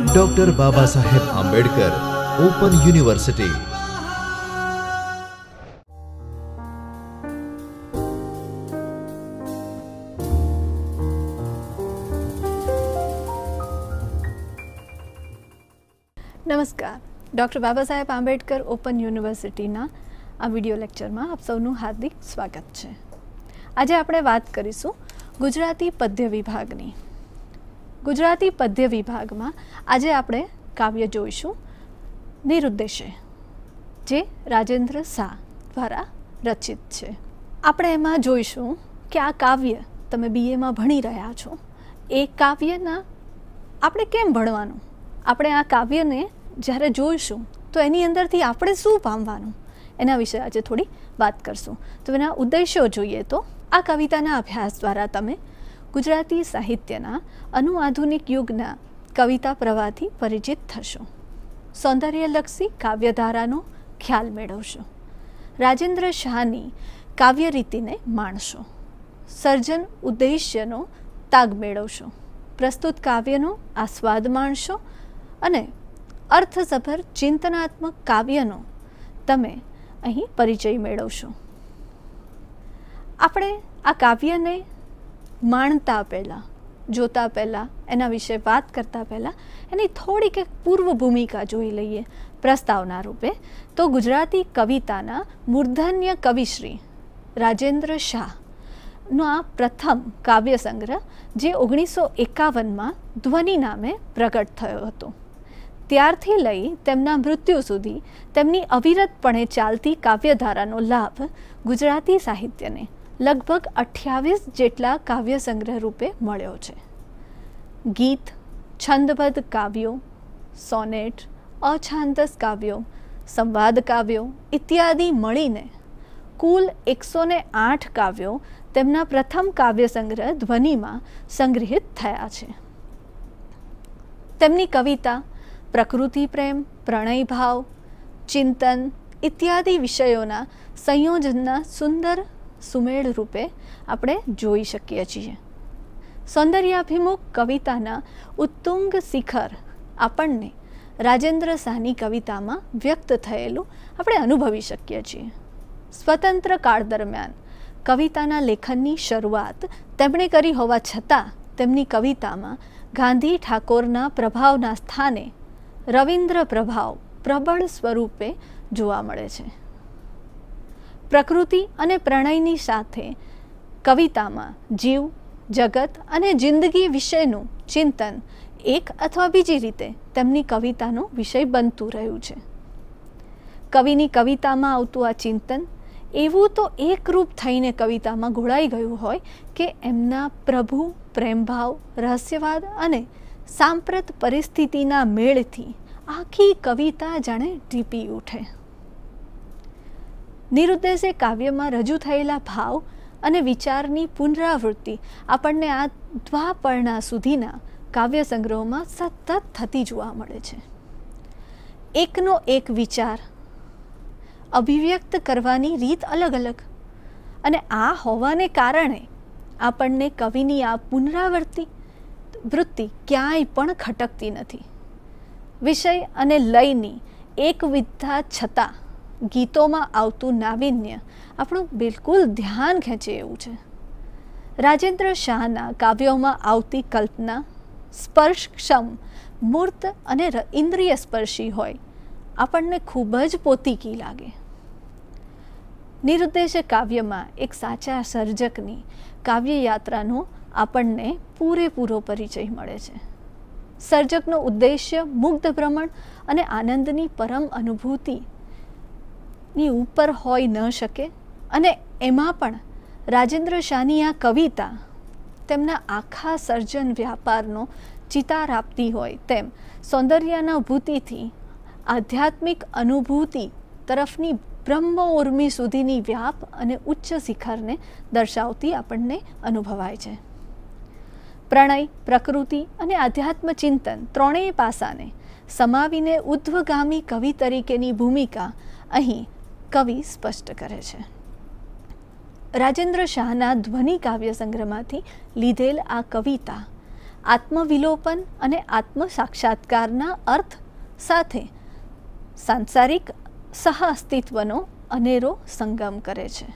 Doctor Baba Saheb Ambedkar open university. नमस्कार, doctor Baba Saheb Ambedkar open यूनिवर्सिटीना आ video lecture में आप सौનું हार्दिक स्वागत है। आज આપણે વાત કરીશું ગુજરાતી પદ્ય વિભાગની। ગુજરાતી પદ્ય વિભાગમાં આજે આપણે કાવ્ય જોઈશું નિરુદ્દેશે, જે રાજેન્દ્ર શાહ દ્વારા રચિત છે। આપણે એમાં જોઈશું કે આ કાવ્ય તમે બીએમાં ભણી રહ્યા છો, એ કાવ્યના આપણે કેમ ભણવાનું, આપણે આ કાવ્યને જ્યારે જોઈશું તો એની અંદરથી આપણે શું પામવાનું, એના વિશે આજે થોડી વાત કરશું। તો એના ઉદ્દેશ્યો જોઈએ તો આ કવિતાના અભ્યાસ દ્વારા તમે ગુજરાતી સાહિત્યના અનુઆધુનિક યુગના કવિતા પ્રવાહથી પરિચિત થશો, સૌંદર્યલક્ષી કાવ્યધારાનો ખ્યાલ મેળવશો, રાજેન્દ્ર શાહની કાવ્ય રીતિને માણશો, સર્જન ઉદ્દેશ્યનો તાગ મેળવશો, પ્રસ્તુત કાવ્યનો આસ્વાદ માણશો અને અર્થસભર ચિંતનાત્મક કાવ્યનો તમે અહીં પરિચય મેળવશો। આપણે આ કાવ્યને માણતા પહેલાં, જોતા પહેલાં, એના વિશે વાત કરતા પહેલાં એની થોડીક એક પૂર્વ ભૂમિકા જોઈ લઈએ પ્રસ્તાવના રૂપે। તો ગુજરાતી કવિતાના મૂર્ધન્ય કવિશ્રી રાજેન્દ્ર શાહનો આ પ્રથમ કાવ્ય સંગ્રહ જે 1951માં ધ્વનિ નામે પ્રગટ થયો હતો, ત્યારથી લઈ તેમના મૃત્યુ સુધી તેમની અવિરતપણે ચાલતી કાવ્યધારાનો લાભ ગુજરાતી સાહિત્યને લગભગ 28 જેટલા કાવ્ય સંગ્રહ રૂપે મળ્યો છે। ગીત, છંદબદ્ધ કાવ્યો, સોનેટ, અછાંદસ કાવ્યો, સંવાદ કાવ્યો ઇત્યાદિ મળીને કુલ 108 કાવ્યો તેમના પ્રથમ કાવ્ય સંગ્રહ ધ્વનિમાં સંગ્રહિત થયા છે। તેમની કવિતા પ્રકૃતિ પ્રેમ, પ્રણય ભાવ, ચિંતન ઇત્યાદિ વિષયોના સંયોજનના સુંદર સુમેળ રૂપે આપણે જોઈ શકીએ છીએ। સૌંદર્યાભિમુખ કવિતાના ઉત્તુંગ શિખર આપણને રાજેન્દ્ર શાહની કવિતામાં વ્યક્ત થયેલું આપણે અનુભવી શકીએ છીએ। સ્વતંત્ર કાળ દરમિયાન કવિતાના લેખનની શરૂઆત તેમણે કરી હોવા છતાં તેમની કવિતામાં ગાંધી ઠાકોરના પ્રભાવના સ્થાને રવિન્દ્ર પ્રભાવ પ્રબળ સ્વરૂપે જોવા મળે છે। પ્રકૃતિ અને પ્રણયની સાથે કવિતામાં જીવ, જગત અને જિંદગી વિશેનું ચિંતન એક અથવા બીજી રીતે તેમની કવિતાનો વિષય બનતું રહ્યું છે। કવિની કવિતામાં આવતું આ ચિંતન એવું તો એકરૂપ થઈને કવિતામાં ઘોળાઈ ગયું હોય કે એમના પ્રભુ, પ્રેમભાવ, રહસ્યવાદ અને સાંપ્રત પરિસ્થિતિના મેળથી આખી કવિતા જાણે ઢીપી ઉઠે। નિરુદ્દેશે કાવ્યમાં રજૂ થયેલા ભાવ અને વિચારની પુનરાવૃત્તિ આપણને આ દ્વાપર્ણા સુધીના કાવ્ય સંગ્રહોમાં સતત થતી જોવા મળે છે। એકનો એક વિચાર અભિવ્યક્ત કરવાની રીત અલગ અલગ, અને આ હોવાને કારણે આપણને કવિની આ પુનરાવૃત્તિ વૃત્તિ ક્યાંય પણ ખટકતી નથી। વિષય અને લયની એકવિધતા છતાં ગીતોમાં આવતું નાવીન્ય આપણું બિલકુલ ધ્યાન ખેંચે એવું છે। રાજેન્દ્ર શાહના કાવ્યોમાં આવતી કલ્પના સ્પર્શક્ષમ, મૂર્ત અને ઇન્દ્રિય સ્પર્શી હોય, આપણને ખૂબ જ પોતીકી લાગે। નિરુદ્દેશે કાવ્યમાં એક સાચા સર્જકની કાવ્ય યાત્રાનો આપણને પૂરેપૂરો પરિચય મળે છે। સર્જકનો ઉદ્દેશ્ય મુગ્ધ ભ્રમણ અને આનંદની પરમ અનુભૂતિની ઉપર હોઈ ન શકે, અને એમાં પણ રાજેન્દ્ર શાહની આ કવિતા તેમના આખા સર્જન વ્યાપારનો ચિતાર આપતી હોય તેમ સૌંદર્યાનુભૂતિથી આધ્યાત્મિક અનુભૂતિ તરફની બ્રહ્મ ઉર્મિ સુધીની વ્યાપ અને ઉચ્ચ શિખરને દર્શાવતી આપણને અનુભવાય છે। પ્રણય, પ્રકૃતિ અને આધ્યાત્મ ચિંતન ત્રણેય પાસાને સમાવીને ઉદ્ધવગામી કવિ તરીકેની ભૂમિકા અહીં કવિ સ્પષ્ટ કરે છે। રાજેન્દ્ર શાહના ધ્વનિ કાવ્ય સંગ્રહમાંથી લીધેલ આ કવિતા આત્મવિલોપન અને આત્મ સાક્ષાત્કારના અર્થ સાથે સાંસારિક સહઅસ્તિત્વનો અનેરો સંગમ કરે છે.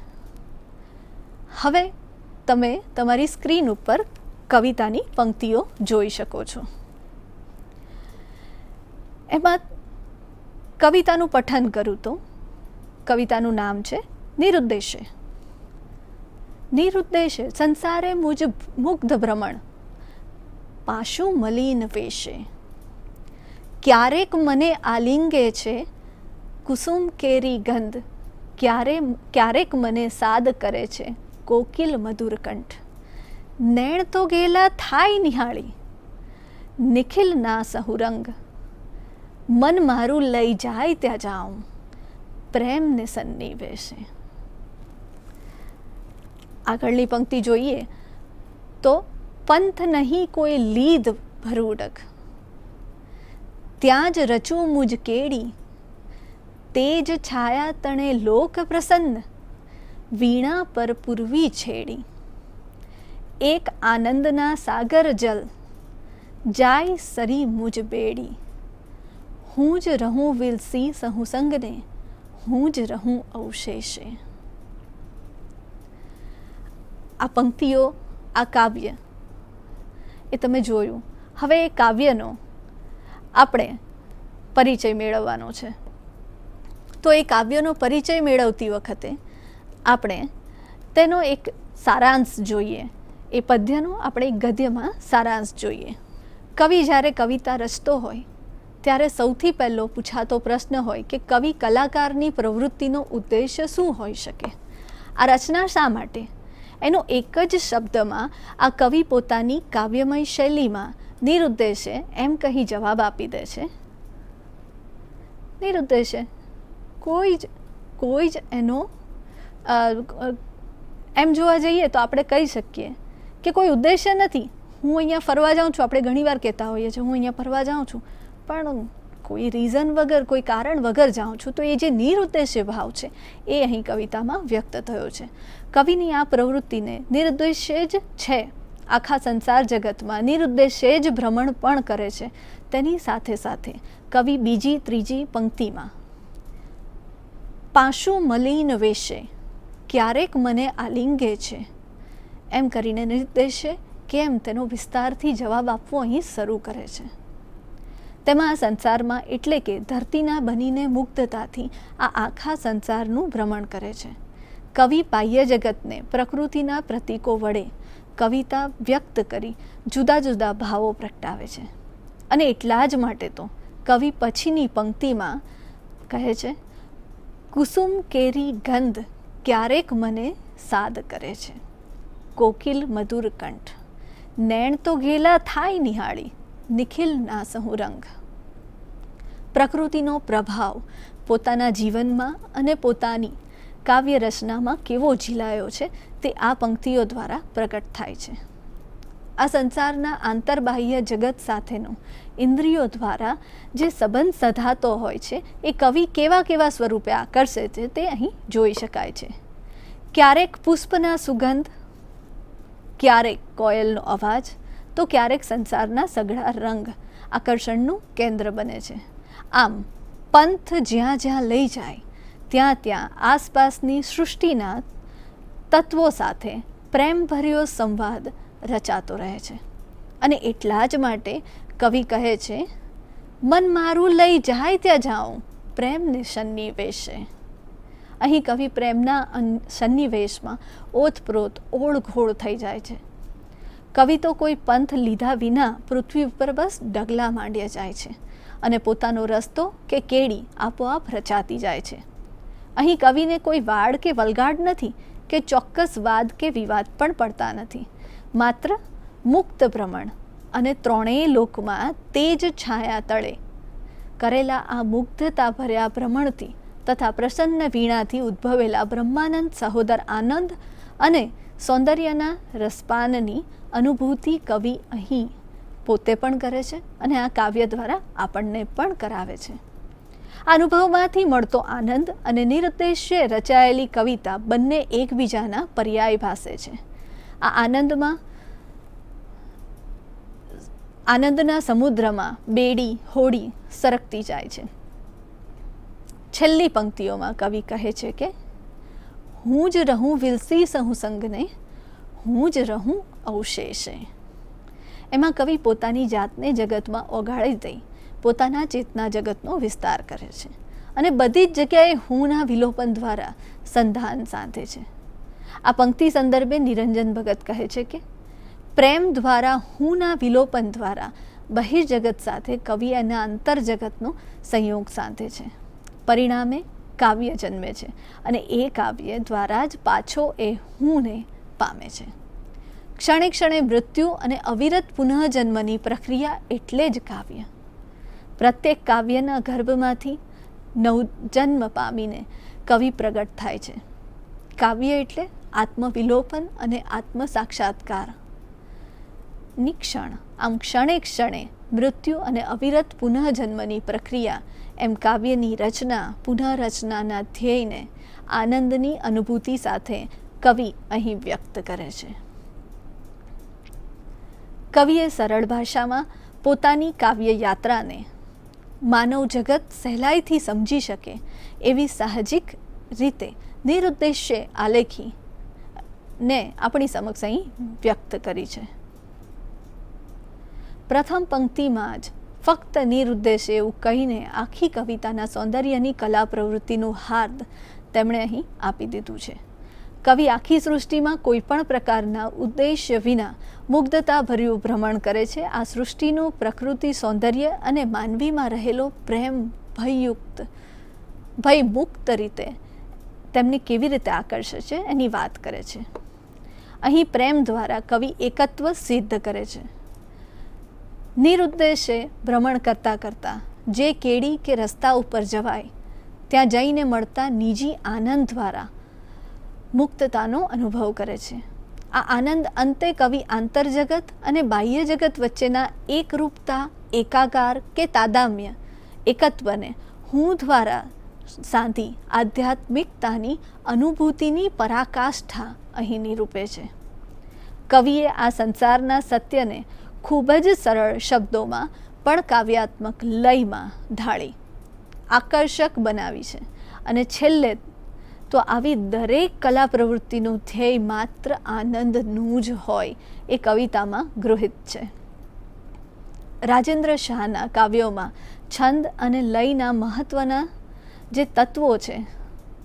હવે તમે તમારી સ્ક્રીન ઉપર કવિતાની પંક્તિઓ જોઈ શકો છો. એમાં કવિતાનું પઠન કરું તો કવિતાનું નામ છે નિરુદ્દેશે. નિરુદ્દેશે સંસારે મુજ મુગ્ધ ભ્રમણ પાશુ મલિન વેશે. ક્યારેક મને આલિંગે છે કુસુમ કેરી ગંધ, ક્યારેક મને સાદ કરે છે કોકિલ મધુર કંઠ. નૈણ તો ગેલા થાય નિહાળી નિખિલ ના સહુરંગ, મન મારું લઈ જાય ત્યાં જાઉં પ્રેમને સન્નિવેશે. આગળની પંક્તિ જોઈએ તો પંથ નહીં કોઈ લીધ ભરૂડક, ત્યાં જ રચું મુજ કેડી તેજ છાયા તણે લોક પ્રસન્ન, વીણા પર પૂર્વી છેડી. એક આનંદના સાગર જલ જાય સરી મુજ બેડી, હું જ રહું વિલસી સહુ સંગને, હું જ રહું અવશેષે. આ પંક્તિઓ, આ કાવ્ય એ તમે જોયું. હવે એ કાવ્યનો આપણે પરિચય મેળવવાનો છે. તો એ કાવ્યનો પરિચય મેળવતી વખતે આપણે તેનો એક સારાંશ જોઈએ. એ પદ્યનો આપણે ગદ્યમાં સારાંશ જોઈએ. કવિ જ્યારે કવિતા રચતો હોય ત્યારે સૌથી પહેલો પૂછાતો પ્રશ્ન હોય કે કવિ કલાકારની પ્રવૃત્તિનો ઉદ્દેશ્ય શું હોઈ શકે, આ રચના શા માટે. એનો એક જ શબ્દમાં આ કવિ પોતાની કાવ્યમય શૈલીમાં નિરુદ્દેશે એમ કહી જવાબ આપી દે છે. નિરુદ્દેશે કોઈ જ એનો એમ જોવા જઈએ તો આપણે કહી શકીએ કે કોઈ ઉદ્દેશ્ય નથી. હું અહીંયા ફરવા જાઉં છું, આપણે ઘણીવાર કહેતા હોઈએ છીએ હું અહીંયા ફરવા જાઉં છું, પણ કોઈ રીઝન વગર, કોઈ કારણ વગર જાઉં છું. તો એ જે નિરુદ્દેશ્ય ભાવ છે એ અહીં કવિતામાં વ્યક્ત થયો છે. કવિની આ પ્રવૃત્તિને નિરુદ્દેશ્ય જ છે. આખા સંસાર જગતમાં નિરુદ્દેશ્ય જ ભ્રમણ પણ કરે છે. તેની સાથે સાથે કવિ બીજી ત્રીજી પંક્તિમાં પાશુ મલિન વેશે ક્યારેક મને આલિંગે છે એમ કરીને નિરુદ્દેશ્ય કેમ તેનો વિસ્તારથી જવાબ આપવો અહીં શરૂ કરે છે. તેમાં આ સંસારમાં એટલે કે ધરતીના બનીને મુગ્ધતાથી આ આખા સંસારનું ભ્રમણ કરે છે. કવિ બાહ્ય જગતને પ્રકૃતિના પ્રતીકો વડે કવિતા વ્યક્ત કરી જુદા જુદા ભાવો પ્રગટાવે છે. અને એટલા જ માટે તો કવિ પછીની પંક્તિમાં કહે છે કુસુમ કેરી ગંધ ક્યારેક મને સાદ કરે છે કોકિલ મધુર કંઠ, નૈણ તો ગેલા થાય નિહાળી નિખિલ ના સહુ રંગ. પ્રકૃતિનો પ્રભાવ પોતાના જીવનમાં અને પોતાની કાવ્ય રચનામાં કેવો ઝીલાયો છે તે આ પંક્તિઓ દ્વારા પ્રગટ થાય છે. આ સંસારના આંતરબાહ્ય જગત સાથેનો ઇન્દ્રિયો દ્વારા જે સંબંધ સધાતો હોય છે એ કવિ કેવા કેવા સ્વરૂપે આકર્ષે છે તે અહીં જોઈ શકાય છે. ક્યારેક પુષ્પના સુગંધ, ક્યારેક કોયલનો અવાજ, તો ક્યારેક સંસારના સઘળા રંગ આકર્ષણનું કેન્દ્ર બને છે. આમ પંથ જ્યાં જ્યાં લઈ જાય ત્યાં ત્યાં આસપાસની સૃષ્ટિના તત્વો સાથે પ્રેમભર્યો સંવાદ રચાતો રહે છે. અને એટલા જ માટે કવિ કહે છે મન મારું લઈ જાય ત્યાં જાઉં પ્રેમને સન્નિવેશે. અહીં કવિ પ્રેમના સન્નિવેશમાં ઓતપ્રોત ઓળઘોળ થઈ જાય છે. કવિ તો કોઈ પંથ લીધા વિના પૃથ્વી ઉપર બસ ડગલા માંડ્યા જાય છે અને પોતાનો રસ્તો કે કેડી આપોઆપ રચાતી જાય છે. અહીં કવિને કોઈ વાડ કે વલગાડ નથી કે ચોક્કસ વાદ કે વિવાદ પણ પડતા નથી. માત્ર મુક્ત ભ્રમણ અને ત્રણેય લોકમાં તેજ છાયા તળે કરેલા આ મુગ્ધતા ભર્યા ભ્રમણથી તથા પ્રસન્ન વીણાથી ઉદ્ભવેલા બ્રહ્માનંદ સહોદર આનંદ અને સૌંદર્યના રસપાનની અનુભૂતિ કવિ અહીં પોતે પણ કરે છે અને આ કાવ્ય દ્વારા આપણને પણ કરાવે છે. અનુભવમાંથી મળતો આનંદ અને નિરુદ્દેશ્ય રચાયેલી કવિતા બંને એકબીજાના પર્યાય ભાસે છે. આ આનંદમાં આનંદના સમુદ્રમાં બેડી હોડી સરકતી જાય છે. છેલ્લી પંક્તિઓમાં કવિ કહે છે કે હું જ રહું વિલસી સહુ સંગને, હું જ રહું અવશેષે. એમાં કવિ પોતાની જાતને જગતમાં ઓગાળી દઈ પોતાના ચેતના જગતનો વિસ્તાર કરે છે અને બધી જ જગ્યાએ હુંના વિલોપન દ્વારા સંધાન સાધે છે. આ પંક્તિ સંદર્ભે નિરંજન ભગત કહે છે કે પ્રેમ દ્વારા હુંના વિલોપન દ્વારા બહિર્જગત સાથે કવિ એના અંતર્જગતનો સંયોગ સાધે છે. પરિણામે કાવ્ય જન્મે છે અને એ કાવ્ય દ્વારા જ પાછો એ હુંને પામે છે. ક્ષણે ક્ષણે મૃત્યુ અને અવિરત પુનઃજન્મની પ્રક્રિયા એટલે જ કાવ્ય. પ્રત્યેક કાવ્યના ગર્ભમાંથી નવજન્મ પામીને કવિ પ્રગટ થાય છે. કાવ્ય એટલે આત્મવિલોપન અને આત્મ સાક્ષાત્કાર ની ક્ષણ. આમ ક્ષણે ક્ષણે મૃત્યુ અને અવિરત પુનઃજન્મની પ્રક્રિયા એમ કાવ્યની રચના પુનઃરચનાના ધ્યેયને આનંદની અનુભૂતિ સાથે કવિ અહીં વ્યક્ત કરે છે. કવિએ સરળ ભાષામાં પોતાની કાવ્ય યાત્રાને માનવ જગત સહેલાઈથી સમજી શકે એવી સાહજિક રીતે નિરુદ્દેશ્ય આલેખી ને આપણી સમક્ષ અહીં વ્યક્ત કરી છે. પ્રથમ પંક્તિમાં જ ફક્ત નિરુદ્દેશ્ય એવું કહીને આખી કવિતાના સૌંદર્યની કલા પ્રવૃત્તિનું હાર્દ તેમણે અહીં આપી દીધું છે. કવિ આખી સૃષ્ટિમાં કોઈ પણ પ્રકારના ઉદ્દેશ્ય વિના મુગ્ધતાભર્યું ભ્રમણ કરે છે. આ સૃષ્ટિનું પ્રકૃતિ સૌંદર્ય અને માનવીમાં રહેલો પ્રેમ ભયમુક્ત રીતે તેમને કેવી રીતે આકર્ષે છે એની વાત કરે છે. અહીં પ્રેમ દ્વારા કવિ એકત્વ સિદ્ધ કરે છે. નિરુદ્દેશે ભ્રમણ કરતાં કરતાં જે કેડી કે રસ્તા ઉપર જવાય ત્યાં જઈને મળતા નિજી આનંદ દ્વારા મુક્તતાનો અનુભવ કરે છે. આ આનંદ અંતે કવિ આંતરજગત અને બાહ્ય જગત વચ્ચેના એકરૂપતા એકાકાર કે તાદામ્ય એકત્વને હું દ્વારા સાધી આધ્યાત્મિકતાની અનુભૂતિની પરાકાષ્ઠા અહીં નિરૂપે છે. કવિએ આ સંસારના સત્યને ખૂબ જ સરળ શબ્દોમાં પણ કાવ્યાત્મક લયમાં ઢાળી આકર્ષક બનાવી છે અને છેલ્લે તો આવી દરેક કલા પ્રવૃત્તિનું ધ્યેય માત્ર આનંદનું જ હોય એ કવિતામાં ગૃહિત છે. રાજેન્દ્ર શાહના કાવ્યોમાં છંદ અને લયના મહત્ત્વના જે તત્વો છે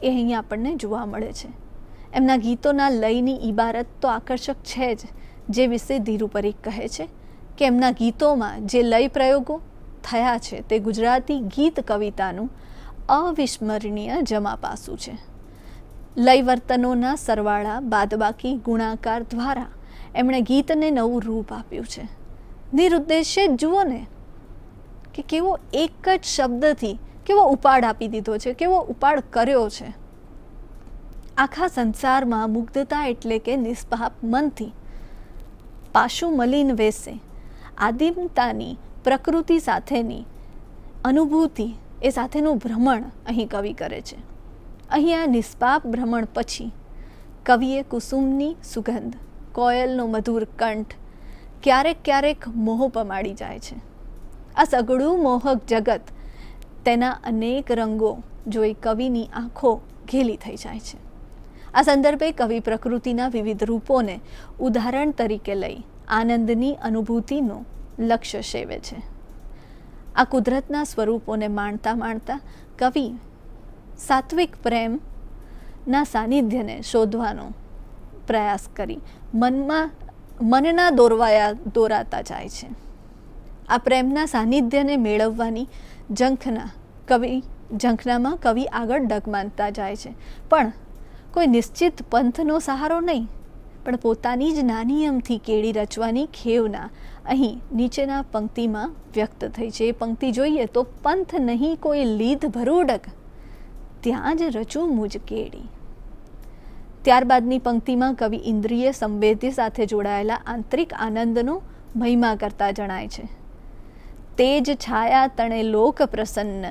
એ અહીં આપણને જોવા મળે છે. એમના ગીતોના લયની ઇબારત તો આકર્ષક છે જ, જે વિશે ધીરુ પરીખ કહે છે કે એમના ગીતોમાં જે લય પ્રયોગો થયા છે તે ગુજરાતી ગીત કવિતાનું અવિસ્મરણીય જમા પાસું છે. લયવર્તનોના સરવાળા બાદબાકી ગુણાકાર દ્વારા એમણે ગીતને નવું રૂપ આપ્યું છે. નિરુદ્દેશ્ય જુઓ ને કે કેવો એક જ શબ્દથી કેવો ઉપાડ આપી દીધો છે, કેવો ઉપાડ કર્યો છે. આખા સંસારમાં મુગ્ધતા એટલે કે નિષ્પાપ મનથી પાશુ મલિન વેસે આદિમતાની પ્રકૃતિ સાથેની અનુભૂતિ એ સાથેનું ભ્રમણ અહીં કવિ કરે છે. અહીં આ નિષ્પાપ ભ્રમણ પછી કવિએ કુસુમની સુગંધ, કોયલનો મધુર કંઠ, ક્યારેક ક્યારેક મોહ પમાડી જાય છે. આ સઘળું મોહક જગત તેના અનેક રંગો જોઈ કવિની આંખો ઘેલી થઈ જાય છે. આ સંદર્ભે કવિ પ્રકૃતિના વિવિધ રૂપોને ઉદાહરણ તરીકે લઈ આનંદની અનુભૂતિનું લક્ષ્ય સેવે છે. આ કુદરતના સ્વરૂપોને માણતા માણતા કવિ સાત્વિક પ્રેમના સાનિધ્યને શોધવાનો પ્રયાસ કરી મનના દોરાતા જાય છે. આ પ્રેમના સાનિધ્યને મેળવવાની ઝંખનામાં કવિ આગળ ડગમાંતા જાય છે, પણ કોઈ નિશ્ચિત પંથનો સહારો નહીં, પણ પોતાની જ નાની અમથી કેડી રચવાની ખેવના અહીં નીચેના પંક્તિમાં વ્યક્ત થઈ છે. એ પંક્તિ જોઈએ તો પંથ નહીં કોઈ લીધ ભરૂડક, ત્યાં જ રચું મુજ કેડી. ત્યારબાદની પંક્તિમાં કવિ ઇન્દ્રિય સંવેદ્ય સાથે જોડાયેલા આંતરિક આનંદનો મહિમા કરતા જણાય છે. તેજ છાયા તણે લોક પ્રસન્ન,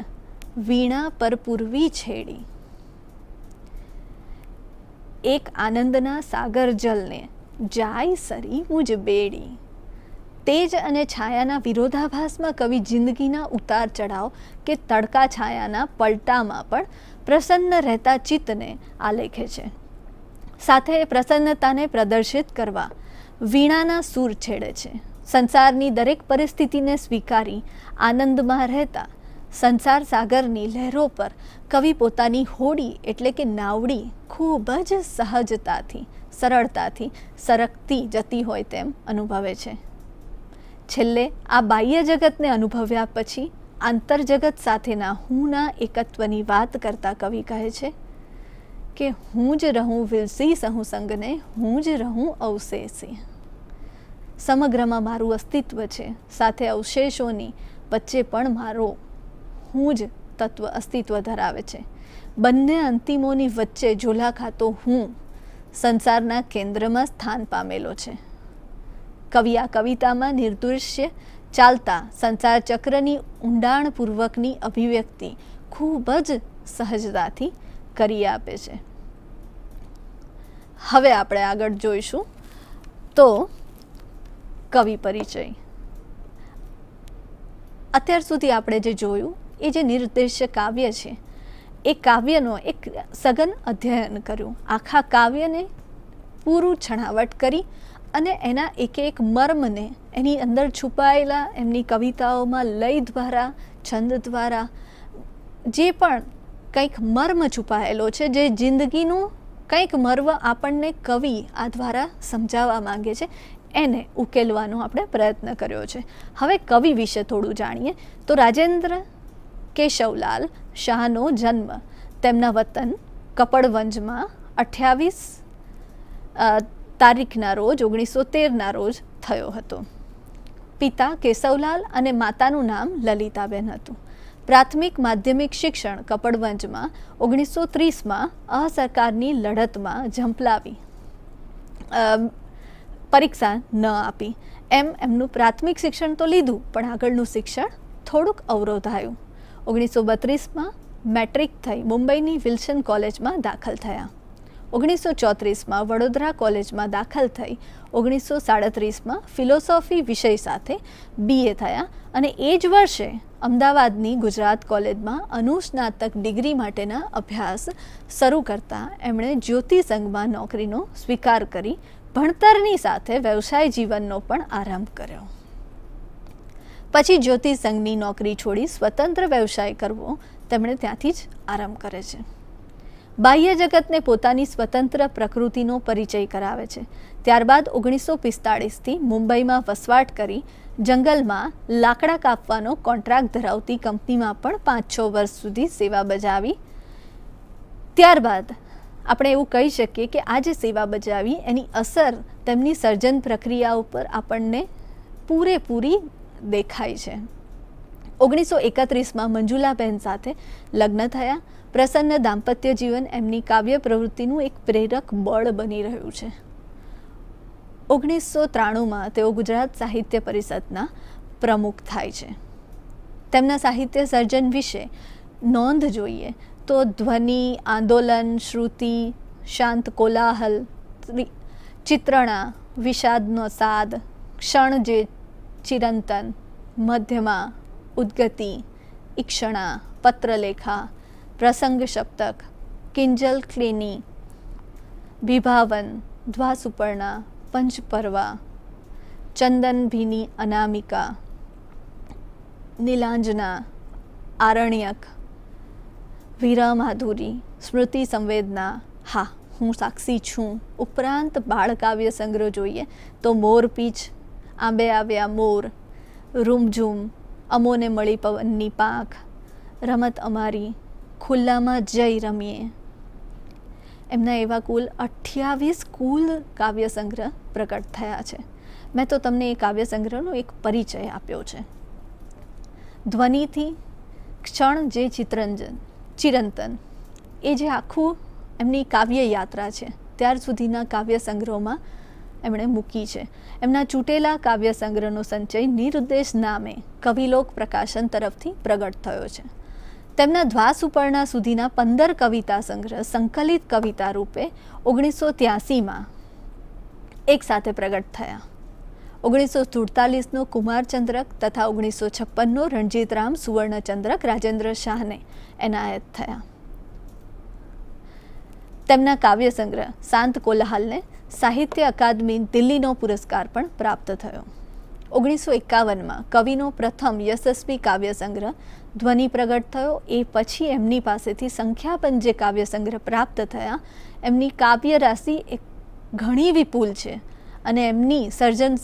વીણા પર પૂર્વી છેડી. એક આનંદના સાગર જલને જાય સરી મુજ બેડી. તેજ અને છાયાના વિરોધાભાસમાં કવિ જિંદગીના ઉતાર ચઢાવ કે તડકા છાયાના પલટામાં પણ પ્રસન્ન રહેતા ચિત્તને આલેખે છે. સાથે એ પ્રસન્નતાને પ્રદર્શિત કરવા વીણાના સૂર છેડે છે. સંસારની દરેક પરિસ્થિતિને સ્વીકારી આનંદમાં રહેતા સંસાર સાગરની લહેરો પર કવિ પોતાની હોડી એટલે કે નાવડી ખૂબ જ સહજતાથી સરળતાથી સરકતી જતી હોય તેમ અનુભવે છે. છેલ્લે આ બાહ્ય જગતને અનુભવ્યા પછી આંતરજગત સાથેના હુંના એકત્વની વાત કરતા કવિ કહે છે કે હું જ રહું વિલસી સહુ સંગને, હું જ રહું અવશેષે. સમગ્રમાં મારું અસ્તિત્વ છે, સાથે અવશેષોની વચ્ચે પણ મારો હું જ તત્વ અસ્તિત્વ ધરાવે છે. બંને અંતિમોની વચ્ચે ઝોલા ખાતો હું સંસારના કેન્દ્રમાં સ્થાન પામેલો છે. કવિ આ કવિતામાં નિર્દૃશ્ય ચાલતા સંસાર ચક્રની ઊંડાણપૂર્વકની અભિવ્યક્તિ ખૂબ જ સહજતાથી કરી આપે છે. હવે આપણે આગળ જોઈશું તો કવિ પરિચય. અત્યાર સુધી આપણે જે જોયું એ જે નિર્દેશ્ય કાવ્ય છે એ કાવ્યનો એક સઘન અધ્યયન કર્યું. આખા કાવ્યને પૂરું છણાવટ કરી અને એના એક એક મર્મને એની અંદર છુપાયેલા એમની કવિતાઓમાં લય દ્વારા છંદ દ્વારા જે પણ કંઈક મર્મ છુપાયેલો છે, જે જિંદગીનું કંઈક મર્મ આપણને કવિ આ દ્વારા સમજાવવા માંગે છે, એને ઉકેલવાનો આપણે પ્રયત્ન કર્યો છે. હવે કવિ વિશે થોડું જાણીએ તો રાજેન્દ્ર કેશવલાલ શાહનો જન્મ તેમના વતન કપડવંજમાં 28 તારીખના રોજ 1913ના રોજ થયો હતો. પિતા કેશવલાલ અને માતાનું નામ લલિતાબેન હતું. પ્રાથમિક માધ્યમિક શિક્ષણ કપડવંજમાં 1930માં અસરકારની લડતમાં ઝંપલાવી પરીક્ષા ન આપી એમ એમનું પ્રાથમિક શિક્ષણ તો લીધું પણ આગળનું શિક્ષણ થોડુંક અવરોધાયું. 1932માં મેટ્રિક થઈ મુંબઈની વિલ્સન કોલેજમાં દાખલ થયા. 1934માં વડોદરા કોલેજમાં દાખલ થઈ 1937માં ફિલોસોફી વિષય સાથે BA થયા અને એ જ વર્ષે અમદાવાદની ગુજરાત કોલેજમાં અનુસ્નાતક ડિગ્રી માટેના અભ્યાસ શરૂ કરતા એમણે જ્યોતિ સંઘમાં નોકરીનો સ્વીકાર કરી ભણતરની સાથે વ્યવસાય જીવનનો પણ આરંભ કર્યો. પછી જ્યોતિ સંઘની નોકરી છોડી સ્વતંત્ર વ્યવસાય કરવો તેમણે ત્યાંથી જ આરંભ કરે છે. બાહ્ય જગતને પોતાની સ્વતંત્ર પ્રકૃતિનો પરિચય કરાવે છે. ત્યારબાદ 1945થી મુંબઈમાં વસવાટ કરી જંગલમાં લાકડા કાપવાનો કોન્ટ્રાક્ટ ધરાવતી કંપનીમાં પણ 5-6 વર્ષ સુધી સેવા બજાવી. ત્યારબાદ આપણે એવું કહી શકીએ કે આ જે સેવા બજાવી એની અસર તેમની સર્જન પ્રક્રિયા ઉપર આપણને પૂરેપૂરી દેખાય છે. 1931માં મંજુલાબેન સાથે લગ્ન થયા. પ્રસન્ન દાંપત્ય જીવન એમની કાવ્ય પ્રવૃત્તિનું એક પ્રેરક બળ બની રહ્યું છે. 1993માં તેઓ ગુજરાત સાહિત્ય પરિષદના પ્રમુખ થાય છે. તેમના સાહિત્ય સર્જન વિશે નોંધ જોઈએ તો ધ્વનિ, આંદોલન, શ્રુતિ, શાંત કોલાહલ, ચિત્રણા, વિષાદનો સાદ, ક્ષણ જે ચિરંતન, મધ્યમા, ઉદ્ગતિ, ઈક્ષણા, પત્રલેખા, પ્રસંગ સપ્તક, કિંજલ ક્લિની, વિભાવન, ધ્વાસુપર્ણા, પંચપર્વા, ચંદન ભીની અનામિકા, નીલાંજના, આરણ્યક, વીરા માધુરી, સ્મૃતિ સંવેદના, હા હું સાક્ષી છું ઉપરાંત બાળકાવ્ય સંગ્રહ જોઈએ તો મોરપીંછ, આંબે આવ્યા મોર, રૂમઝૂમ, અમોને મળી પવનની પાંખ, રમત અમારી, ખુલ્લામાં જઈ રમીએ. એમના એવા કુલ 28 કુલ કાવ્ય સંગ્રહ પ્રકટ થયા છે. મેં તો તમને એ કાવ્ય સંગ્રહનો એક પરિચય આપ્યો છે. ધ્વનિથી ક્ષણ જે ચિરંતન એ જે આખું એમની કાવ્ય યાત્રા છે ત્યાર સુધીના કાવ્ય સંગ્રહોમાં એમણે મૂકી છે. એમના ચૂંટેલા કાવ્ય સંગ્રહનો સંચય નિરુદ્દેશ નામે કવિલોક પ્રકાશન તરફથી પ્રગટ થયો છે. તેમના ધ્વાસુપર્ણા સુધીના 15 કવિતા સંગ્રહ સંકલિત કવિતા રૂપે 1983માં એક સાથે પ્રગટ થયા. 1947નો કુમારચંદ્રક તથા 1956નો રણજીતરામ સુવર્ણચંદ્રક રાજેન્દ્ર શાહને એનાયત થયા. તેમના કાવ્ય સંગ્રહ શાંત કોલાહલને સાહિત્ય અકાદમી દિલ્હીનો પુરસ્કાર પણ પ્રાપ્ત થયો. 1951માં કવિનો પ્રથમ યશસ્વી કાવ્ય સંગ્રહ ધ્વનિ પ્રગટ થયો. એ પછી એમની પાસેથી સંખ્યાબંધ જે કાવ્ય સંગ્રહ પ્રાપ્ત થયા, એમની કાવ્ય રાશિ એક ઘણી વિપુલ છે અને એમની સર્જન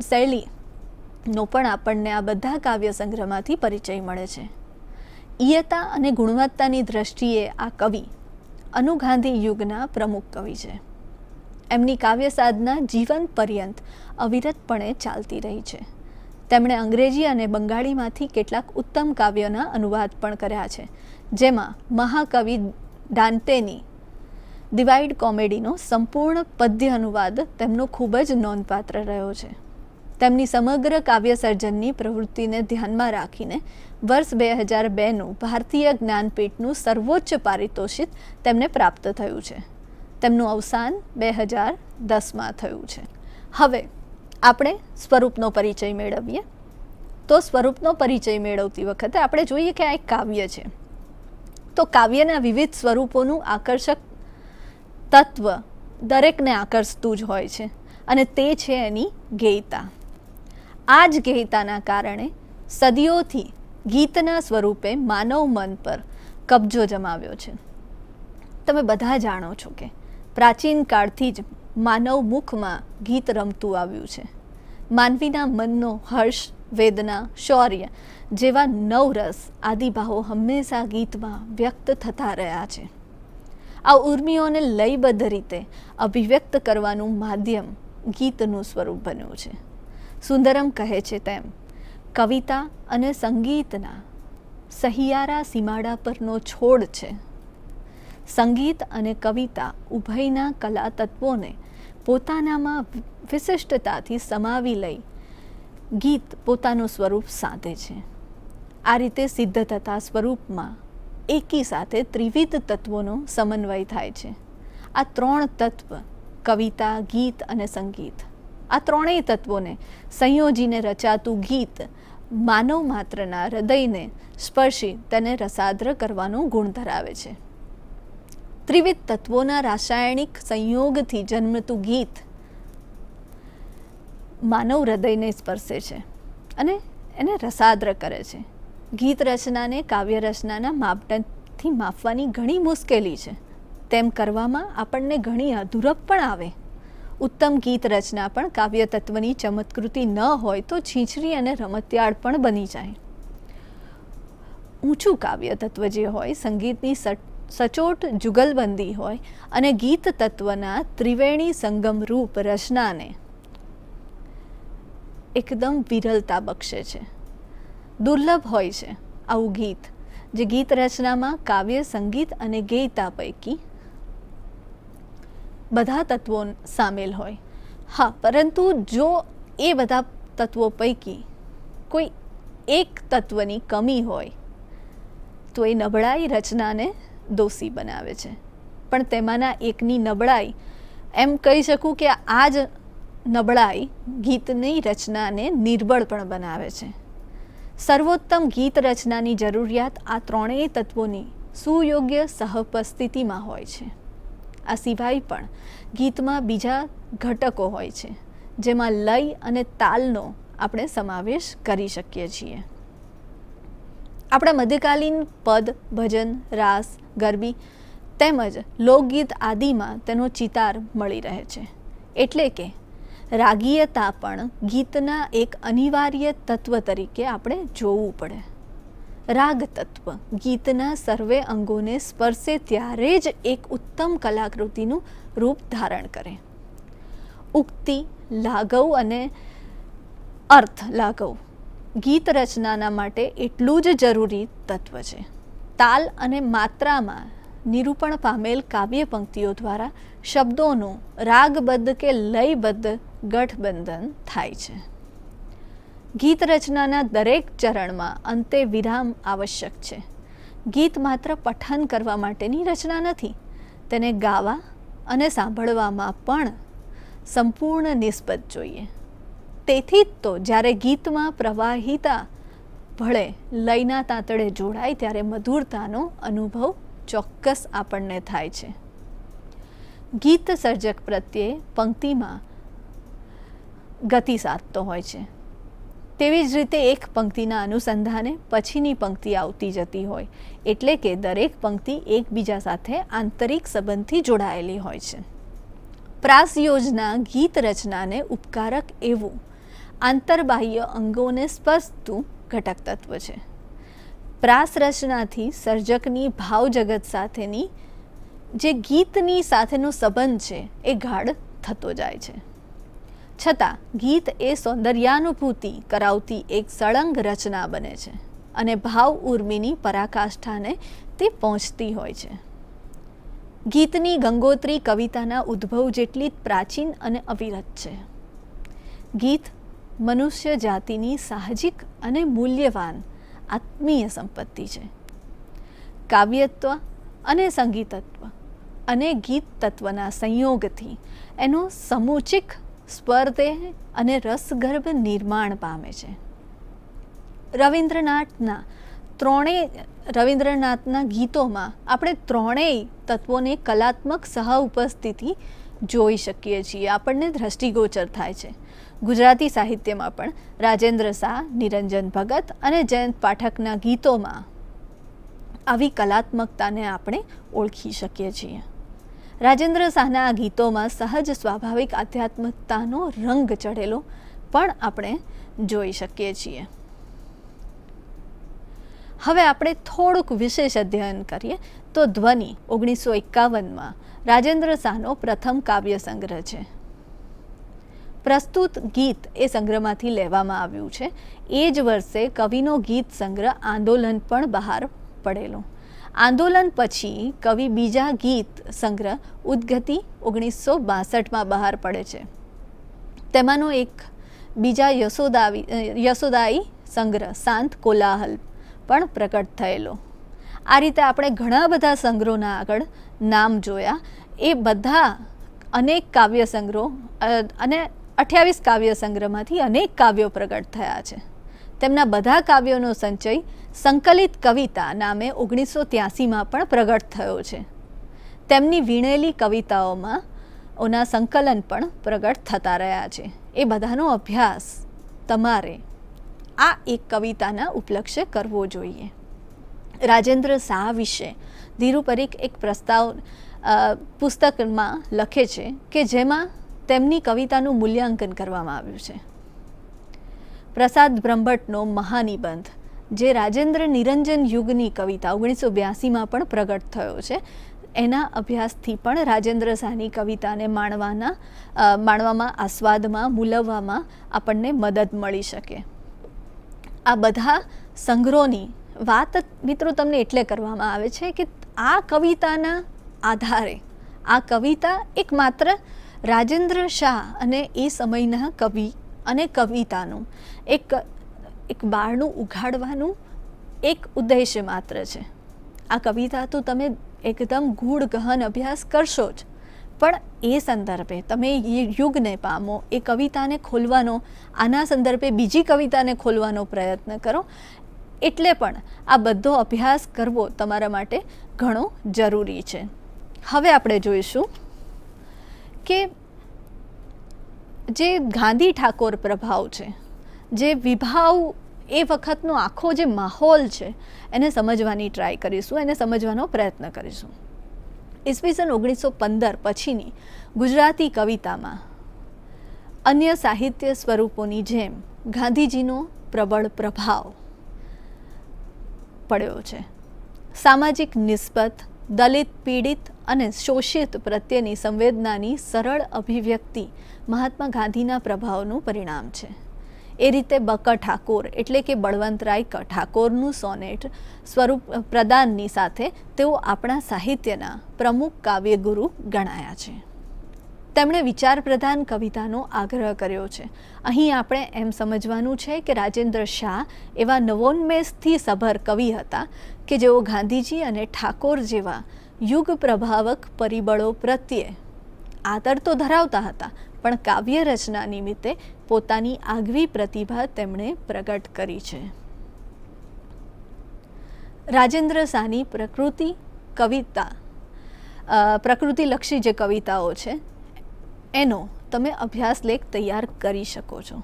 શૈલીનો પણ આપણને આ બધા કાવ્ય સંગ્રહમાંથી પરિચય મળે છે. ઈયતા અને ગુણવત્તાની દ્રષ્ટિએ આ કવિ અનુગાંધી યુગના પ્રમુખ કવિ છે. એમની કાવ્ય સાધના જીવન પર્યંત અવિરતપણે ચાલતી રહી છે. તેમણે અંગ્રેજી અને બંગાળીમાંથી કેટલાક ઉત્તમ કાવ્યોના અનુવાદ પણ કર્યા છે, જેમાં મહાકવિ દાંતેની ડિવાઇડ કોમેડીનો સંપૂર્ણ પદ્ય અનુવાદ તેમનો ખૂબ જ નોંધપાત્ર રહ્યો છે. તેમની સમગ્ર કાવ્ય સર્જનની પ્રવૃત્તિને ધ્યાનમાં રાખીને વર્ષ 2002નું ભારતીય જ્ઞાનપીઠનું સર્વોચ્ચ પારિતોષિક તેમને પ્રાપ્ત થયું છે. તેમનું અવસાન 2010માં થયું છે. હવે આપણે સ્વરૂપનો પરિચય મેળવીએ. તો સ્વરૂપનો પરિચય મેળવતી વખતે આપણે જોઈએ કે આ એક કાવ્ય છે. તો કાવ્યના વિવિધ સ્વરૂપોનું આકર્ષક તત્વ દરેકને આકર્ષતું જ હોય છે અને તે છે એની ગેયતા. આ જ ગેયતાના કારણે સદીઓથી ગીતના સ્વરૂપે માનવ મન પર કબજો જમાવ્યો છે. તમે બધા જાણો છો કે પ્રાચીન કાળથી જ માનવ મુખમાં ગીત રમતું આવ્યું છે. માનવીના મનનો હર્ષ, વેદના, શૌર્ય જેવા નવરસ આદિભાવો હંમેશા ગીતમાં વ્યક્ત થતા રહ્યા છે. આ ઉર્મિઓને લયબદ્ધ રીતે અભિવ્યક્ત કરવાનું માધ્યમ ગીતનું સ્વરૂપ બન્યું છે. સુંદરમ કહે છે તેમ કવિતા અને સંગીતના સહિયારા સીમાડા પરનો છોડ છે. સંગીત અને કવિતા ઉભયના કલા તત્વોને પોતાનામાં વિશિષ્ટતાથી સમાવી લઈ ગીત પોતાનું સ્વરૂપ સાધે છે. આ રીતે સિદ્ધ થતા સ્વરૂપમાં એકી સાથે ત્રિવિધ તત્વોનો સમન્વય થાય છે. આ ત્રણ તત્વ કવિતા, ગીત અને સંગીત, આ ત્રણેય તત્વોને સંયોજીને રચાતું ગીત માનવ માત્રના હૃદયને સ્પર્શી તેને રસાદ્ર કરવાનો ગુણ ધરાવે છે. ત્રિવિધ તત્વોના રાસાયણિક સંયોગથી જન્મતું ગીત માનવ હૃદયને સ્પર્શે છે અને એને રસાદ્ર કરે છે. ગીત રચનાને કાવ્ય રચનાના માપદંડથી માપવાની ઘણી મુશ્કેલી છે. તેમ કરવામાં આપણને ઘણી અધૂરપ પણ આવે. ઉત્તમ ગીત રચના પણ કાવ્ય તત્વની ચમત્કૃતિ ન હોય તો છીછરી અને રમતિયાળ પણ બની જાય. ઊંચું કાવ્ય તત્વ જે હોય, સંગીતની સચોટ જુગલબંધી હોય અને ગીત તત્વના ત્રિવેણી સંગમ રૂપ રચનાને એકદમ વિરલતા બક્ષે છે. દુર્લભ હોય છે આવું ગીત જે ગીત રચનામાં કાવ્ય, સંગીત અને ગેયતા પૈકી બધા તત્વો સામેલ હોય. હા, પરંતુ જો એ બધા તત્વો પૈકી કોઈ એક તત્વની કમી હોય તો એ નબળાઈ રચનાને દોષી બનાવે છે. પણ તેમાંના એકની નબળાઈ, એમ કહી શકું કે આ જ નબળાઈ ગીતની રચનાને નિર્બળ પણ બનાવે છે. સર્વોત્તમ ગીત રચનાની જરૂરિયાત આ ત્રણેય તત્વોની સુયોગ્ય સહપસ્થિતિમાં હોય છે. આ સિવાય પણ ગીતમાં બીજા ઘટકો હોય છે જેમાં લય અને તાલનો આપણે સમાવેશ કરી શકીએ છીએ. આપણા મધ્યકાલીન પદ, ભજન, રાસ, ગરબી તેમજ લોકગીત આદિમાં તેનો ચિતાર મળી રહે છે. એટલે કે રાગીયતા પણ ગીતના એક અનિવાર્ય તત્વ તરીકે આપણે જોવું પડે. રાગ તત્વ ગીતના સર્વે અંગોને સ્પર્શે ત્યારે જ એક ઉત્તમ કલાકૃતિનું રૂપ ધારણ કરે. ઉક્તિ, લાઘવ અને અર્થ લાઘવ ગીત રચનાના માટે એટલું જ જરૂરી તત્વ છે. તાલ અને માત્રામાં નિરૂપણ પામેલ કાવ્ય પંક્તિઓ દ્વારા શબ્દોનું રાગબદ્ધ કે લયબદ્ધ ગઠબંધન થાય છે. ગીત રચનાના દરેક ચરણમાં અંતે વિરામ આવશ્યક છે. ગીત માત્ર પઠન કરવા માટેની રચના નથી. તેને ગાવા અને સાંભળવામાં પણ સંપૂર્ણ નિસ્બત જોઈએ. તેથી જ તો જ્યારે ગીતમાં પ્રવાહિતા ભળે લયના તાંતળે જોડાય ત્યારે મધુરતાનો અનુભવ ચોક્કસ આપણને થાય છે. ગીત સર્જક પ્રત્યે પંક્તિમાં ગતિ સાધતો હોય છે. તેવી જ રીતે એક પંક્તિના અનુસંધાને પછીની પંક્તિ આવતી જતી હોય, એટલે કે દરેક પંક્તિ એકબીજા સાથે આંતરિક સંબંધથી જોડાયેલી હોય છે. પ્રાસ યોજના ગીત રચનાને ઉપકારક એવું આંતરબાહ્ય અંગોને સ્પર્શતું ઘટક તત્વ છે. પ્રાસ રચનાથી સર્જકની ભાવ જગત સાથેની જે ગીતની સાથેનો સંબંધ છે એ ગાઢ થતો જાય છે. છતાં ગીત એ સૌંદર્યાનુભૂતિ કરાવતી એક સળંગ રચના બને છે અને ભાવ ઉર્મિની પરાકાષ્ઠાને તે પહોંચતી હોય છે. ગીતની ગંગોત્રી કવિતાના ઉદ્ભવ જેટલી પ્રાચીન અને અવિરત છે. ગીત મનુષ્ય જાતિની સાહજિક અને મૂલ્યવાન આત્મીય સંપત્તિ છે. કાવ્યત્વ અને સંગીતત્વ અને ગીત તત્વના સંયોગથી એનો સમુચિત સ્વરદેહ અને રસગર્ભ નિર્માણ પામે છે. રવિન્દ્રનાથના ગીતોમાં આપણે ત્રણેય તત્વોને કલાત્મક સહ ઉપસ્થિતિ જોઈ શકીએ છીએ, આપણને દ્રષ્ટિગોચર થાય છે. ગુજરાતી સાહિત્યમાં પણ રાજેન્દ્ર શાહ, નિરંજન ભગત અને જયંત પાઠકના ગીતોમાં આવી કલાત્મકતાને આપણે ઓળખી શકીએ છીએ. રાજેન્દ્ર શાહના આ ગીતોમાં સહજ સ્વાભાવિક આધ્યાત્મિકતાનો રંગ ચઢેલો પણ આપણે જોઈ શકીએ છીએ. હવે આપણે થોડુંક વિશેષ અધ્યયન કરીએ તો ધ્વનિ 1951માં રાજેન્દ્ર શાહનો પ્રથમ કાવ્ય સંગ્રહ છે. પ્રસ્તુત ગીત એ સંગ્રહમાંથી લેવામાં આવ્યું છે. એ જ વર્ષે કવિનો ગીત સંગ્રહ આંદોલન પણ બહાર પડેલો. આંદોલન પછી કવિ બીજા ગીત સંગ્રહ ઉદ્ગતિ 1962માં બહાર પડે છે. તેમાંનો એક બીજા યશોદાઈ સંગ્રહ શાંત કોલાહલ પણ પ્રકટ થયેલો. આ રીતે આપણે ઘણા બધા સંગ્રહોના આગળ નામ જોયા. એ બધા અનેક કાવ્ય સંગ્રહો અને 28 કાવ્ય સંગ્રહમાંથી અનેક કાવ્યો પ્રગટ થયા છે. તેમના બધા કાવ્યોનો સંચય સંકલિત કવિતા નામે 1983માં પણ પ્રગટ થયો છે. તેમની વીણેલી કવિતાઓમાં ઓના સંકલન પણ પ્રગટ થતા રહ્યા છે. એ બધાનો અભ્યાસ તમારે આ એક કવિતાના ઉપલક્ષે કરવો જોઈએ. રાજેન્દ્ર શાહ વિશે ધીરુ પરીખ એક પ્રસ્તાવ પુસ્તકમાં લખે છે કે જેમાં તેમની કવિતાનું મૂલ્યાંકન કરવામાં આવ્યું છે. પ્રસાદ બ્રહ્મભટ્ટનો મહાનિબંધ જે રાજેન્દ્ર નિરંજન યુગની કવિતા 1982માં પણ પ્રગટ થયો છે, એના અભ્યાસથી પણ રાજેન્દ્ર શાહની કવિતાને માણવામાં, આસ્વાદમાં, મૂલવવામાં આપણને મદદ મળી શકે. આ બધા સંગ્રહોની વાત મિત્રો તમને એટલે કરવામાં આવે છે કે આ કવિતાના આધારે આ કવિતા એક માત્ર રાજેન્દ્ર શાહ અને એ સમયના કવિ અને કવિતાનું એક બારણું ઉઘાડવાનું એક ઉદ્દેશ્ય માત્ર છે. આ કવિતા તો તમે એકદમ ગૂઢ ગહન અભ્યાસ કરશો જ, પણ એ સંદર્ભે તમે એ યુગને પામો, એ કવિતાને ખોલવાનો, આના સંદર્ભે બીજી કવિતાને ખોલવાનો પ્રયત્ન કરો. એટલે પણ આ બધો અભ્યાસ કરવો તમારા માટે ઘણો જરૂરી છે. હવે આપણે જોઈશું કે જે ગાંધી ઠાકોર પ્રભાવ છે, જે વિભાવ, એ વખતનો આખો જે માહોલ છે એને સમજવાની ટ્રાય કરીશું, એને સમજવાનો પ્રયત્ન કરીશું. ઈસવીસન 1915 પછીની ગુજરાતી કવિતામાં અન્ય સાહિત્ય સ્વરૂપોની જેમ ગાંધીજીનો પ્રબળ પ્રભાવ પડ્યો છે. સામાજિક નિસ્બત, દલિત, પીડિત અને શોષિત પ્રત્યેની સંવેદનાની સરળ અભિવ્યક્તિ મહાત્મા ગાંધીના પ્રભાવનું પરિણામ છે. એ રીતે બક ઠાકોર એટલે કે બળવંતરાય ઠાકોરનું સોનેટ સ્વરૂપ પ્રદાનની સાથે તેઓ આપણા સાહિત્યના પ્રમુખ કાવ્યગુરુ ગણાયા છે. તેમણે વિચાર પ્રધાન કવિતાનો આગ્રહ કર્યો છે. અહીં આપણે એમ સમજવાનું છે કે રાજેન્દ્ર શાહ એવા નવોન્મેષથી સભર કવિ હતા કે જેઓ ગાંધીજી અને ઠાકોર જેવા યુગ પ્રભાવક પરિબળો પ્રત્યે આદર તો ધરાવતા હતા, પણ કાવ્ય રચના નિમિત્તે પોતાની આગવી પ્રતિભા તેમણે પ્રગટ કરી છે. રાજેન્દ્ર શાહની પ્રકૃતિલક્ષી જે કવિતાઓ છે એનો તમે અભ્યાસ લેખ તૈયાર કરી શકો છો.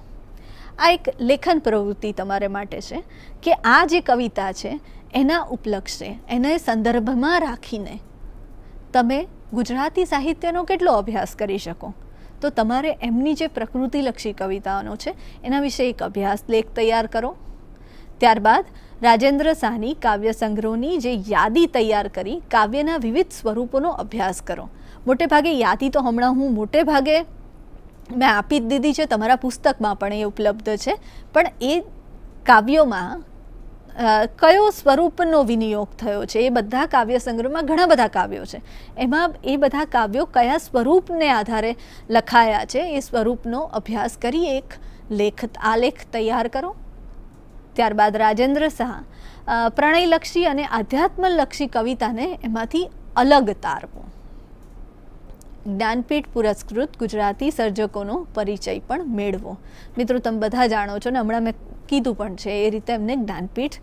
આ એક લેખન પ્રવૃત્તિ તમારે માટે છે કે આ જે કવિતા છે એના ઉપલક્ષે એને સંદર્ભમાં રાખીને તમે ગુજરાતી સાહિત્યનો કેટલો અભ્યાસ કરી શકો. તો તમારે એમની જે પ્રકૃતિલક્ષી કવિતાઓનો છે એના વિશે એક અભ્યાસ લેખ તૈયાર કરો. ત્યારબાદ રાજેન્દ્ર શાહની કાવ્ય સંગ્રહોની જે યાદી તૈયાર કરી કાવ્યના વિવિધ સ્વરૂપોનો અભ્યાસ કરો. મોટે ભાગે યાદી તો હમણાં હું મોટે ભાગે મેં આપી જ દીધી છે, તમારા પુસ્તકમાં પણ એ ઉપલબ્ધ છે. પણ એ કાવ્યોમાં કયો સ્વરૂપનો વિનિયોગ થયો છે, એ બધા કાવ્ય સંગ્રહમાં ઘણા બધા કાવ્યો છે, એમાં એ બધા કાવ્યો કયા સ્વરૂપને આધારે લખાયા છે એ સ્વરૂપનો અભ્યાસ કરી એક આલેખ તૈયાર કરો. ત્યારબાદ રાજેન્દ્ર શાહ પ્રણયલક્ષી અને આધ્યાત્મલક્ષી કવિતાને એમાંથી અલગ તારવો. જ્ઞાનપીઠ પુરસ્કૃત ગુજરાતી સર્જકોનો પરિચય પણ મેળવો. મિત્રો, તમે બધા જાણો છો ને, હમણાં મેં કીધું પણ છે એ રીતે એમને જ્ઞાનપીઠ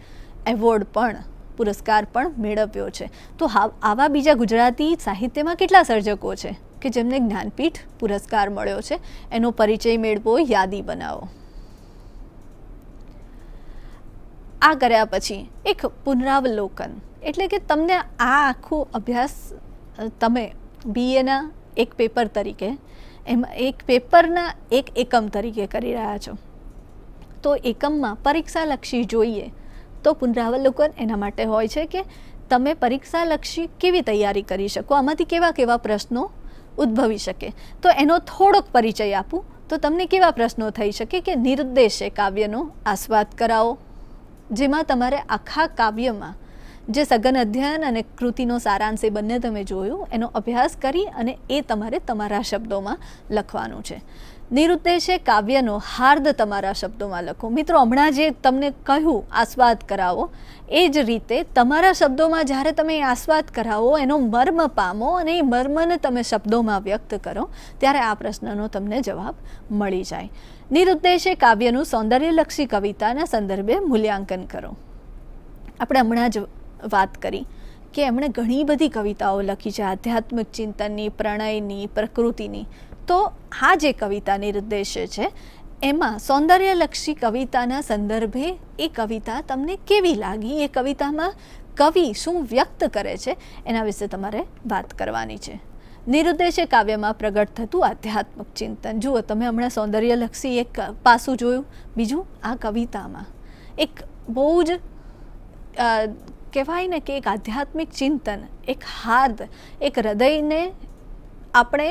એવોર્ડ પણ પુરસ્કાર પણ મેળવ્યો છે. તો આવા બીજા ગુજરાતી સાહિત્યમાં કેટલા સર્જકો છે કે જેમને જ્ઞાનપીઠ પુરસ્કાર મળ્યો છે, એનો પરિચય મેળવો, યાદી બનાવો. આ કર્યા પછી એક પુનરાવલોકન, એટલે કે તમને આ આખો અભ્યાસ તમે બીએના એક પેપર તરીકે એમાં એક પેપરના એક એકમ તરીકે કરી રહ્યા છો. તો એકમમાં પરીક્ષાલક્ષી જોઈએ તો પુનરાવલોકન એના માટે હોય છે કે તમે પરીક્ષાલક્ષી કેવી તૈયારી કરી શકો, આમાંથી કેવા કેવા પ્રશ્નો ઉદ્ભવી શકે. તો એનો થોડોક પરિચય આપું તો તમને કેવા પ્રશ્નો થઈ શકે કે નિરુદ્દેશ્ય કાવ્યનો આસ્વાદ કરાવો, જેમાં તમારે આખા કાવ્યમાં જે સઘન અધ્યયન અને કૃતિનો સારાંશ એ બંને તમે જોયું, એનો અભ્યાસ કરી અને એ તમારે તમારા શબ્દોમાં લખવાનું છે. નિરુદ્દેશ્ય કાવ્યનો હાર્દ તમારા શબ્દોમાં લખો. મિત્રો, હમણાં જે તમને કહ્યું આસ્વાદ કરાવો, એ જ રીતે તમારા શબ્દોમાં જ્યારે તમે આસ્વાદ કરાવો, એનો મર્મ પામો અને એ મર્મને તમે શબ્દોમાં વ્યક્ત કરો, ત્યારે આ પ્રશ્નનો તમને જવાબ મળી જાય. નિરુદ્દેશ્ય કાવ્યનું સૌંદર્યલક્ષી કવિતાના સંદર્ભે મૂલ્યાંકન કરો. આપણે હમણાં જ વાત કરી કે એમણે ઘણી બધી કવિતાઓ લખી છે, આધ્યાત્મિક ચિંતનની, પ્રણયની, પ્રકૃતિની. તો આ જે કવિતા નિરુદ્દેશ્ય છે એમાં સૌંદર્યલક્ષી કવિતાના સંદર્ભે એ કવિતા તમને કેવી લાગી, એ કવિતામાં કવિ શું વ્યક્ત કરે છે એના વિશે તમારે વાત કરવાની છે. નિરુદ્દેશ્ય કાવ્યમાં પ્રગટ થતું આધ્યાત્મિક ચિંતન. જુઓ, તમે હમણાં સૌંદર્યલક્ષી એક પાસું જોયું, બીજું આ કવિતામાં એક બહુ જ કહેવાય ને કે એક આધ્યાત્મિક ચિંતન, એક હાર્દ, એક હૃદયને આપણે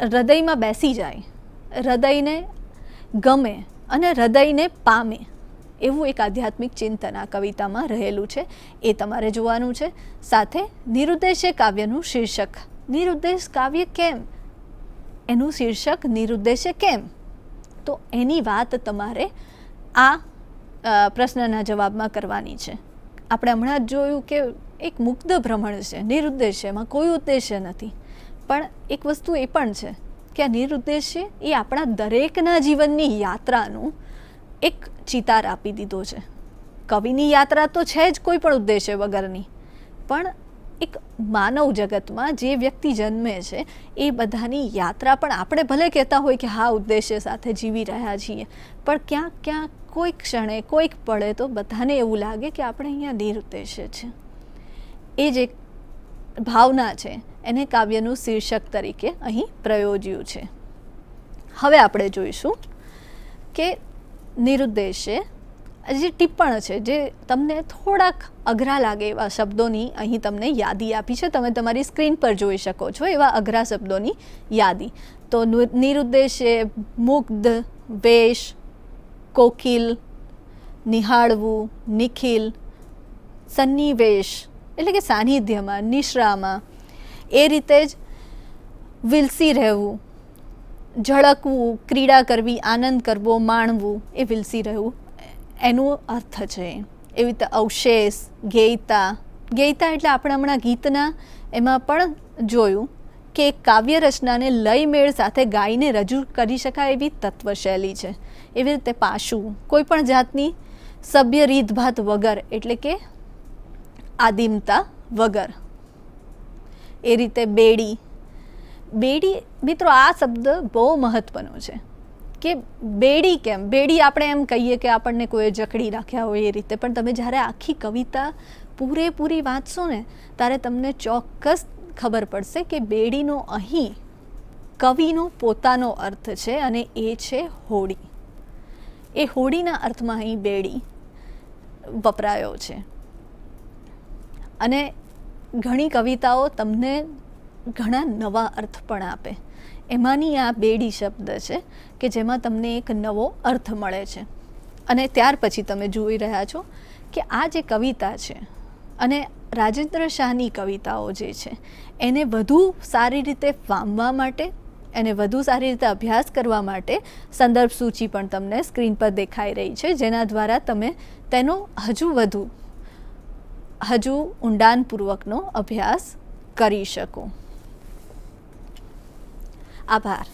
હૃદયમાં બેસી જાય, હૃદયને ગમે અને હૃદયને પામે એવું એક આધ્યાત્મિક ચિંતન આ કવિતામાં રહેલું છે, એ તમારે જોવાનું છે. સાથે નિરુદ્દેશ્ય કાવ્યનું શીર્ષક, નિરુદ્દેશ કાવ્ય કેમ, એનું શીર્ષક નિરુદ્દેશ્ય કેમ, તો એની વાત તમારે આ પ્રશ્નના જવાબમાં કરવાની છે. આપણે હમણાં જ જોયું કે એક મુગ્ધ ભ્રમણ છે, નિરુદ્દેશ્યમાં કોઈ ઉદ્દેશ્ય નથી. પણ એક વસ્તુ એ પણ છે કે આ નિરુદ્દેશ્ય એ આપણા દરેકના જીવનની યાત્રાનું એક ચિતાર આપી દીધો છે. કવિની યાત્રા તો છે જ કોઈ પણ ઉદ્દેશ્ય વગરની, પણ એક માનવ જગતમાં જે વ્યક્તિ જન્મે છે એ બધાની યાત્રા પણ આપણે ભલે કહેતા હોય કે હા ઉદ્દેશ્ય સાથે જીવી રહ્યા છીએ, પણ ક્યાંક ક્યાંક કોઈક ક્ષણે કોઈક પળે તો બધાને એવું લાગે કે આપણે અહીંયા નિરુદ્દેશ્ય છે. એ જે ભાવના છે એને કાવ્યનું શીર્ષક તરીકે અહીં પ્રયોજ્યું છે. હવે આપણે જોઈશું કે નિરુદ્દેશ્ય જે ટિપ્પણ છે, જે તમને થોડાક અઘરા લાગે એવા શબ્દોની અહીં તમને યાદી આપી છે, તમે તમારી સ્ક્રીન પર જોઈ શકો છો એવા અઘરા શબ્દોની યાદી. તો નિરુદ્દેશ્ય મુગ્ધ, વેશ, કોકિલ, નિહાળવું, નિખિલ, સન્નિવેશ એટલે કે સાનિધ્યમાં, નિશ્રામાં, એ રીતે જ વિલસી રહેવું, ઝળકવું, ક્રીડા કરવી, આનંદ કરવો, માણવું, એ વિલસી રહેવું એનો અર્થ છે. એવી રીતે અવશેષ, ગેયતા, ગેયતા એટલે આપણે હમણાં ગીતના એમાં પણ જોયું કે કાવ્ય રચનાને લય મેળ સાથે ગાઈને રજૂ કરી શકાય એવી તત્વશૈલી છે. એવી રીતે પાશું, કોઈ પણ જાતની સભ્ય રીતભાત વગર, એટલે કે આદિમતા વગર. એ રીતે બેડી. બેડી મિત્રો, આ શબ્દ બહુ મહત્વનો છે કે બેડી કેમ. બેડી આપણે એમ કહીએ કે આપણને કોઈ જકડી રાખ્યા હોય એ રીતે, પણ તમે જ્યારે આખી કવિતા પૂરેપૂરી વાંચશો ને ત્યારે તમને ચોક્કસ ખબર પડશે કે બેડીનો અહીં કવિનો પોતાનો અર્થ છે અને એ છે હોડી. એ હોડીના અર્થમાં અહીં બેડી વપરાયો છે. અને ઘણી કવિતાઓ તમને ઘણા નવા અર્થ પણ આપે. એમાંની આ બેડી શબ્દ છે કે જેમાં તમને એક નવો અર્થ મળે છે. અને ત્યાર પછી તમે જોઈ રહ્યા છો કે આ જે કવિતા છે અને રાજેન્દ્ર શાહની કવિતાઓ જે છે એને વધુ સારી રીતે પામવા માટે, એને વધુ સારી રીતે અભ્યાસ કરવા માટે સંદર્ભ સૂચિ પણ તમને સ્ક્રીન પર દેખાઈ રહી છે, જેના દ્વારા તમે તેનો હજુ ઊંડાણપૂર્વકનો અભ્યાસ કરી શકો. આભાર.